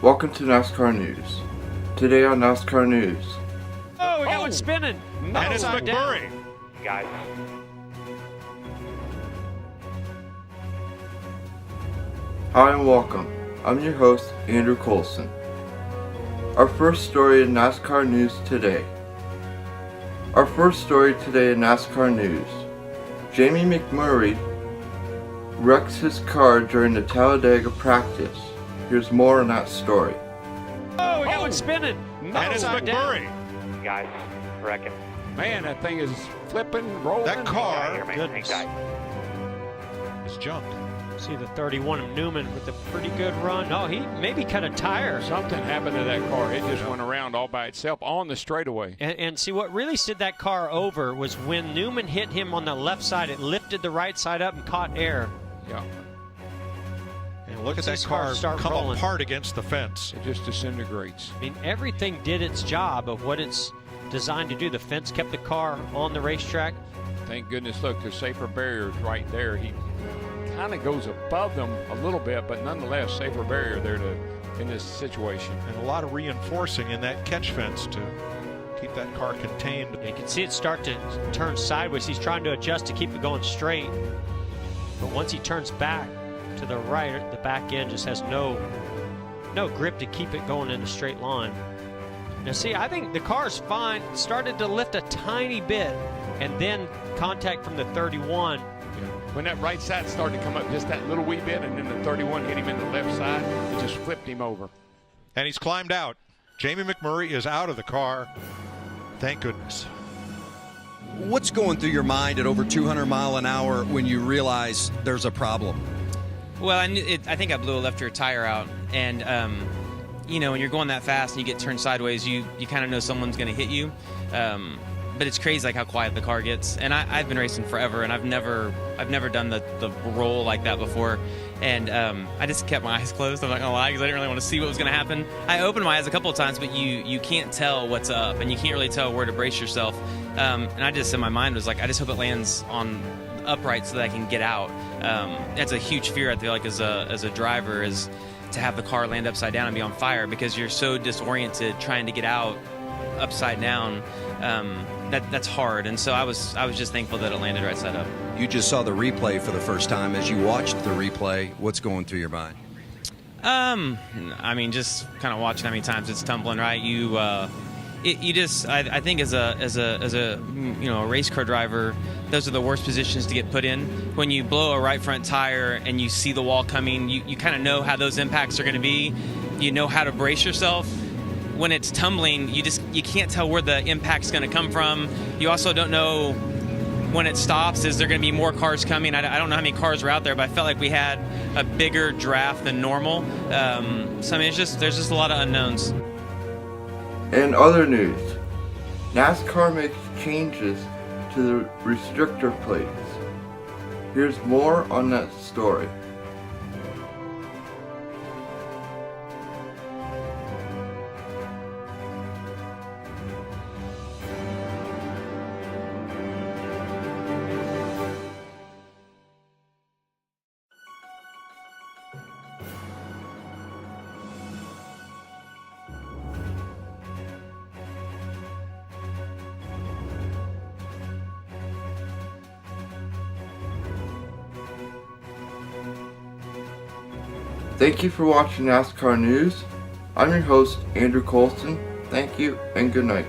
Welcome to NASCAR News. Today on NASCAR News. Oh, we got one spinning. And it's Mcmurray. Guys. Hi and welcome. I'm your host, Andrew Colson. Our first story in NASCAR News today. Our first story today in NASCAR News. Jamie Mcmurray wrecks his car during the Talladega practice. Here's more on that story. Oh, we got one spinning. And it's Mcmurray. Guys, wrecking. Man, that thing is flipping, rolling. That car Here, man. Goodness. Hang is junked. See the 31 of Newman with a pretty good run. Oh, he maybe cut a tire. Something happened to that car. It just went around all by itself on the straightaway. And see, what really slid that car over was when Newman hit him on the left side, it lifted the right side up and caught air. Yeah, And look at This that car car start come rolling. apart against the fence. it just disintegrates. I mean, everything did its job of what it's designed to do. The fence kept the car on the racetrack. Thank goodness, look, the safer barrier's right there. He kind of goes above them a little bit, but nonetheless, safer barrier there in this situation. And a lot of reinforcing in that catch fence to keep that car contained. You can see it start to turn sideways. He's trying to adjust to keep it going straight. But once he turns back to the right, the back end just has no grip to keep it going in a straight line. Now see, I think the car's fine. Started to lift a tiny bit, and then contact from the 31. When that right side started to come up just that little wee bit, and then the 31 hit him in the left side, it just flipped him over. And he's climbed out. Jamie Mcmurray is out of the car. Thank goodness. What's going through your mind at over 200 mile an hour when you realize there's a problem? Well, I think I blew a left rear tire out, and when you're going that fast and you get turned sideways, you kind of know someone's going to hit you. But it's crazy like how quiet the car gets. And I've been racing forever, and I've never done the roll like that before. And I just kept my eyes closed. I'm not gonna lie, because I didn't really want to see what was gonna happen. I opened my eyes a couple of times, but you can't tell what's up, and you can't really tell where to brace yourself. And I just, in my mind, was like, I just hope it lands on upright so that I can get out. That's a huge fear, I feel like, as a driver, is to have the car land upside down and be on fire, because you're so disoriented trying to get out upside down. That's hard, and so I was just thankful that it landed right side up. You just saw the replay for the first time. As you watched the replay, what's going through your mind? I mean, just kind of watching how many times it's tumbling, right? I think as a race car driver, those are the worst positions to get put in. When you blow a right front tire and you see the wall coming, you kind of know how those impacts are going to be. You know how to brace yourself. When it's tumbling, you can't tell where the impact's going to come from. You also don't know when it stops, is there going to be more cars coming? I don't know how many cars were out there, but I felt like we had a bigger draft than normal. So I mean, there's just a lot of unknowns. In other news, NASCAR makes changes to the restrictor plates. Here's more on that story. Thank you for watching NASCAR News. I'm your host, Andrew Colson. Thank you and good night.